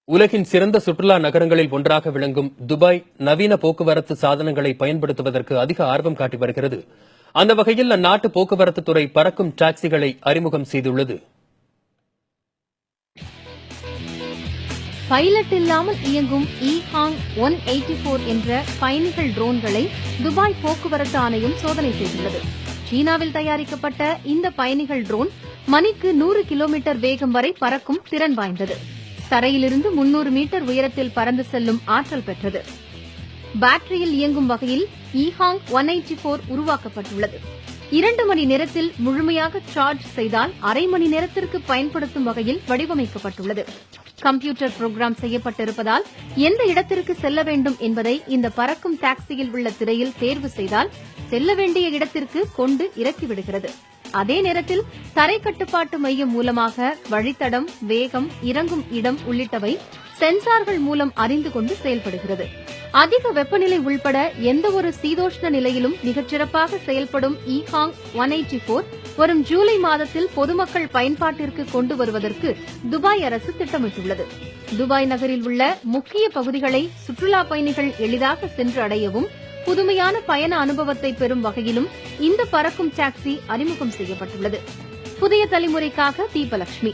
உலகின் சிறந்த சுற்றுலா நகரங்களில் ஒன்றாக விளங்கும் துபாய் நவீன போக்குவரத்து சாதனங்களை பயன்படுத்துவதற்கு அதிக ஆர்வம் காட்டி வருகிறது. அந்த வகையில் அந்நாட்டு போக்குவரத்து துறை பறக்கும் டாக்ஸிகளை அறிமுகம் செய்துள்ளது. பைலட் இல்லாமல் இயங்கும் இஹாங் 184 என்ற பயணிகள் ட்ரோன்களை துபாய் போக்குவரத்து ஆணையம் சோதனை செய்துள்ளது. சீனாவில் தயாரிக்கப்பட்ட இந்த பயணிகள் ட்ரோன் மணிக்கு 100 கிலோமீட்டர் வேகம் வரை பறக்கும் திறன் வாய்ந்தது. தரையிலிருந்து 300 மீட்டர் உயரத்தில் பறந்து செல்லும் ஆற்றல் பெற்றது. பேட்டரியில் இயங்கும் வகையில் இஹாங் 184 உருவாக்கப்பட்டுள்ளது. 2 மணி நேரத்தில் முழுமையாக சார்ஜ் செய்தால் அரை மணி நேரத்திற்கு பயன்படுத்தும் வகையில் வடிவமைக்கப்பட்டுள்ளது. கம்ப்யூட்டர் புரோகிராம் செய்யப்பட்டிருப்பதால் எந்த இடத்திற்கு செல்ல வேண்டும் என்பதை இந்த பறக்கும் டாக்ஸியில் உள்ள திரையில் தேர்வு செய்தால் செல்ல வேண்டிய இடத்திற்கு கொண்டு இறக்கிவிடுகிறது. அதே நேரத்தில் தரை கட்டுப்பாட்டு மையம் மூலமாக வழித்தடம், வேகம், இறங்கும் இடம் உள்ளிட்டவை சென்சார்கள் மூலம் அறிந்து கொண்டு செயல்படுகிறது. அதிக வெப்பநிலை உள்பட எந்தவொரு சீதோஷ்ண நிலையிலும் மிகச்சிறப்பாக செயல்படும் இஹாங் 184 வரும் ஜூலை மாதத்தில் பொதுமக்கள் பயன்பாட்டிற்கு கொண்டு வருவதற்கு துபாய் அரசு திட்டமிட்டுள்ளது. துபாய் நகரில் உள்ள முக்கிய பகுதிகளை சுற்றுலா பயணிகள் எளிதாக சென்று அடையவும் புதுமையான பயண அனுபவத்தை பெறும் வகையிலும் இந்த பறக்கும் டாக்ஸி அறிமுகம் செய்யப்பட்டுள்ளது. புதிய தலைமுறைக்காக தீபலட்சுமி.